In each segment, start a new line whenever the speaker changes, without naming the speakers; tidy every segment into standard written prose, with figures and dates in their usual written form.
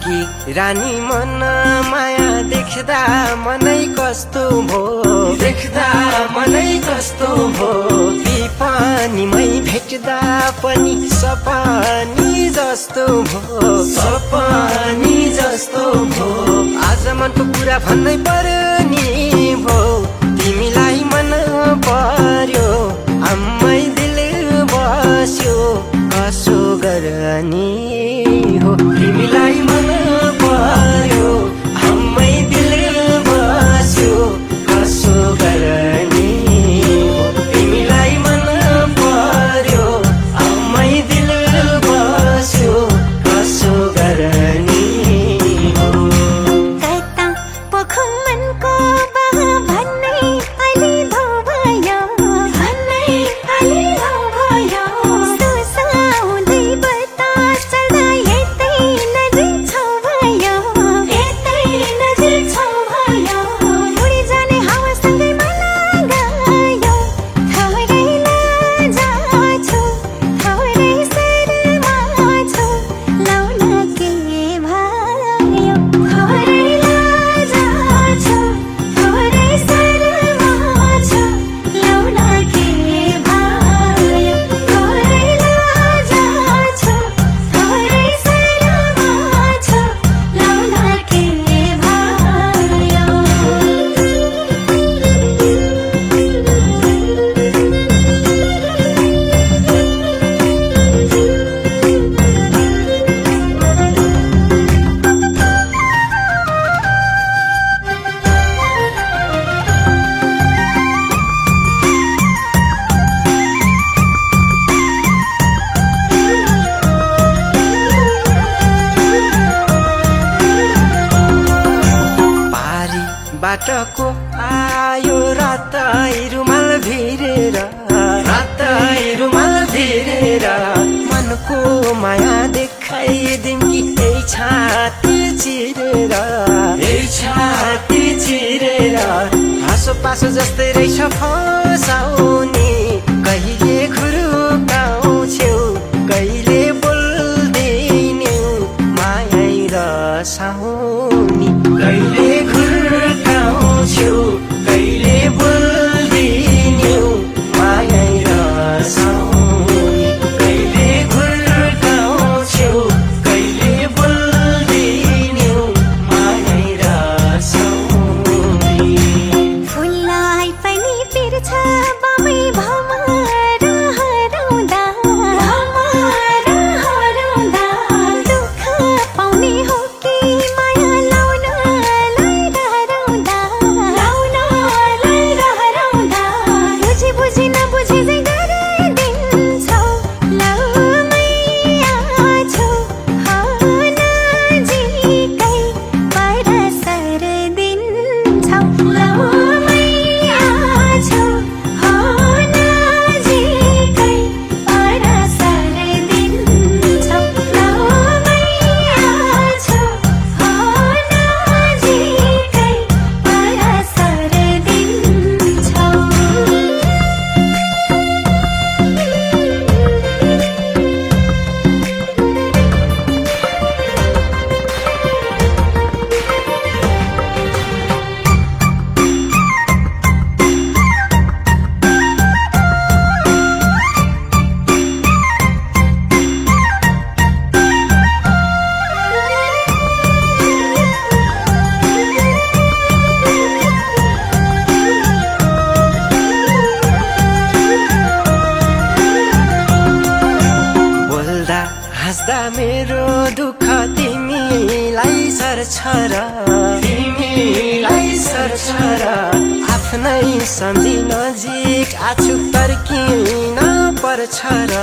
कि रानी मन माया देख्दा मनै कस्तो भो देख्दा मनै कस्तो भो विपानीमै भेट्दा पनि सपानी जस्तो भो सपानी जस्तो भो आज मनको कुरा भन्नै पर्ने भो तिमीलाई मन पर्यो आम्मै दिल बस्यो कसो गर्ने हो तिमीलाई मन पर्यो आम्मै दिल बस्यो कसो गर्ने हो तिमीलाई मन पर्यो आम्मै दिल बस्यो कसो गर्ने हो
कता पोखो मनको बहा भन्नै अलि धो भयो भन्नै अलि धो भयो सुसाउँदै बतास चल्दा यतै नजिक छौ भयो यतै नजिक छौ भयो उडी जाने हावासँगै मलाई गयो थोरै लाजा छु थोरै शर्मा छु लाउन के भयो थोरै लाजा छु थोरै शर्मा छु लाउन के भयो थोरै लाजा छु थोरै शर्मा छु लाउन के
पारी बाटको आयो रातै रुमाल भिरेर रातै रुमाल भिरेर मनको माया देखाइदिउँ कि यही छाती चिरेर यही छाती चिरेर हाँसो पासो जस्तै रहेछ फसाउने कहिले खुरुकाउँछौ कहिले बोल्दैनौ माया रसाउने कहिले खुर्काउँछौ कहिले बोल्दिन्यौ माया रसाउने कहिले खुर्काउँछौ कहिले बोल्दिन्यौ माया रसाउने
फुललाई पनि पिर्छ बामै भमर हराउँदा दुःख पाउने हो कि माया लाउनलाई डराउँदा बुझी बुझी नबुझी चाहिँ गरिदिन्छौ लाउमै आछौ हो नजिकै परसर दिन्छौ लाउमै आछौ हो नजिकै परसर दिन्छौ लाउमै आछौ हो नजिकै परसर दिन्छौ
बोल्दा हाँस्दा मेरो दुःख तिमीलाई सर्छ र तिमीलाई सर्छ र आफ्नै सम्झी नजिक आछु तर्किन पर्छ र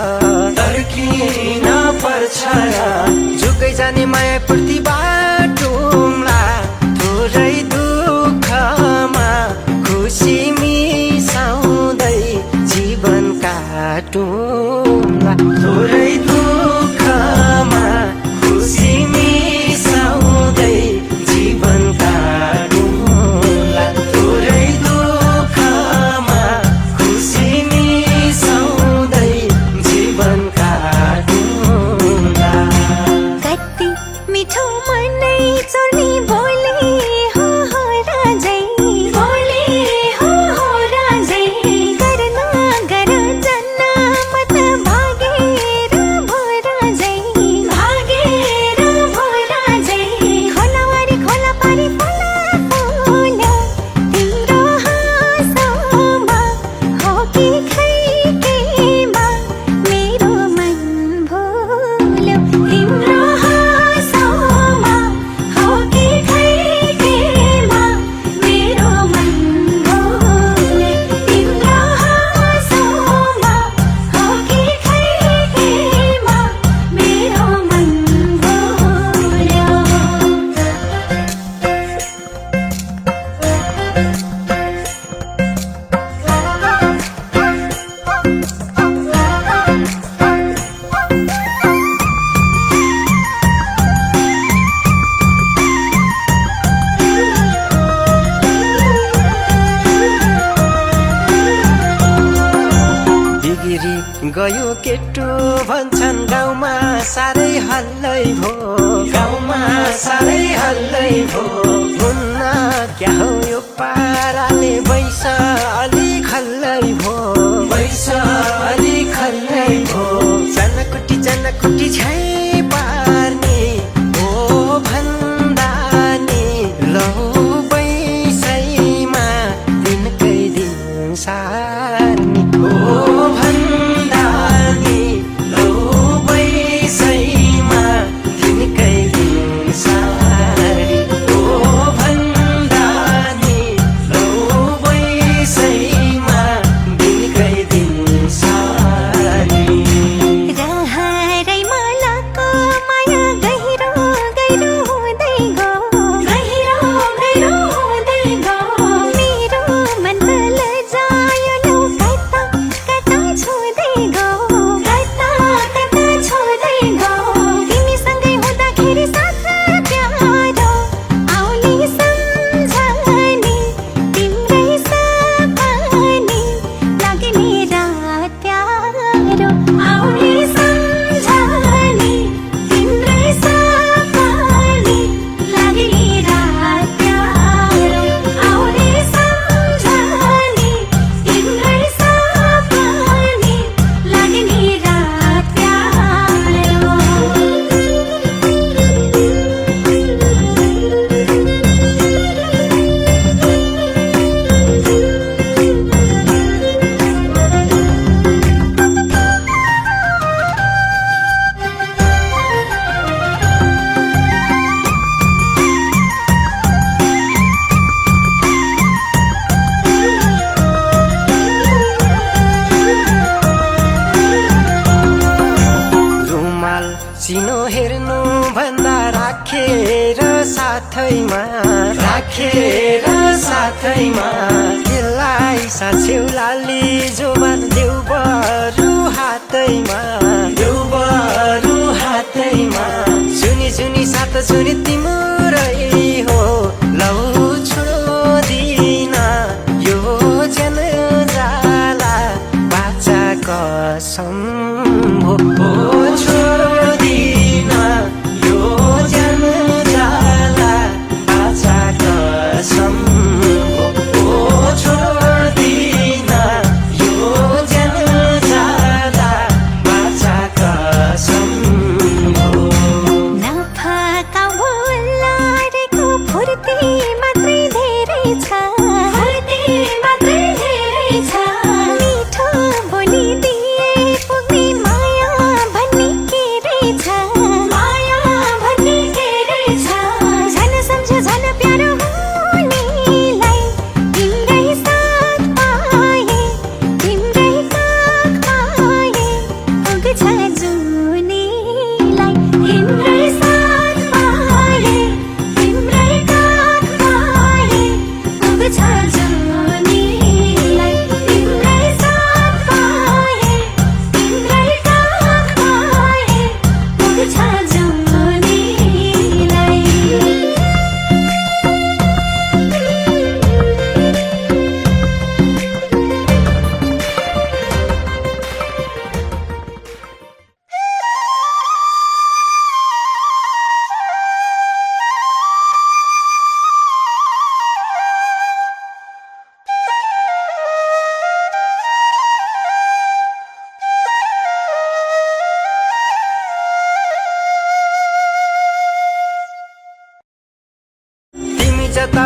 तर्किन पर्छ र झुकै जाने माया पूर्ति बाटुम्ला थोरै दुःखमा खुसी मिसाउँदै जीवन काटुम्ला थोरै दुःखमा खुसी मिसाउँदै जीवन काटुम्ला थोरै दुःखमा खुसी मिसाउँदै जीवन काटुम्ला
कति मिठो मन
नगिरी गयो केटो भन्छन् गाउँमा साह्रै हल्लै भो गाउँमा साह्रै हल्लै भो हुन्न क्या हो यो पाराले बैस अलि खल्लै भो बैस अलि खल्लै भो जनकुटी झै पार्ने हो भन्दा नि लौ बैसैमा दिनकै दिन सार्ने हो भन्दा नि लौ बैसैमा दिनकै दिन सार्ने हो भन्दा नि लौ बैसैमा दिनकै दिन सार्ने
रहरै मालाको माया गहिरो गहिरो हुँदै गयो गहिरो गहिरो हुँदै गयो मेरो मन लजायो लौ कता कता छोड्दै गयो कता कता छोड्दै गयो तिमीसँगै हुँदाखेरि साथ प्यारो आउने सम्झने तिम्रै सपने लाग्ने रात प्यारो आउने सम्झने तिम्रै सपने लाग्ने रात प्यारो आउने सम्झने तिम्रै सपने लाग्ने रात
रुमाल चिनो हेर्नु भन्दा राखेर साथैमा त्यसलाई साछ्यौ लाली जोबान देउ बरु हातैमा सुनी साथ सुनि तिम्रै हो लौ छोडिन यो जन जाला बाचा कसम हो छोडिन यो जन जाला बाचा कसम हो छोडिन यो जन जाला बाचा कसम हो
नफाका बोलारेको फुर्ती मात्रै धेरै छ मिठो बोलिदिए पुग्ने माया भन्ने के रहेछ झन सम्झ झन प्यारो हुनेलाई तिम्रै साथ पाए तिम्रै काख पाए पुग्छ जुनीलाई तिम्रै साथ पाए तिम्रै काख पाए पुग्छ जुनीलाई तिम्रै साथ पाए तिम्रै काख पाए पुग्छ जुनीलाई
तिमी जता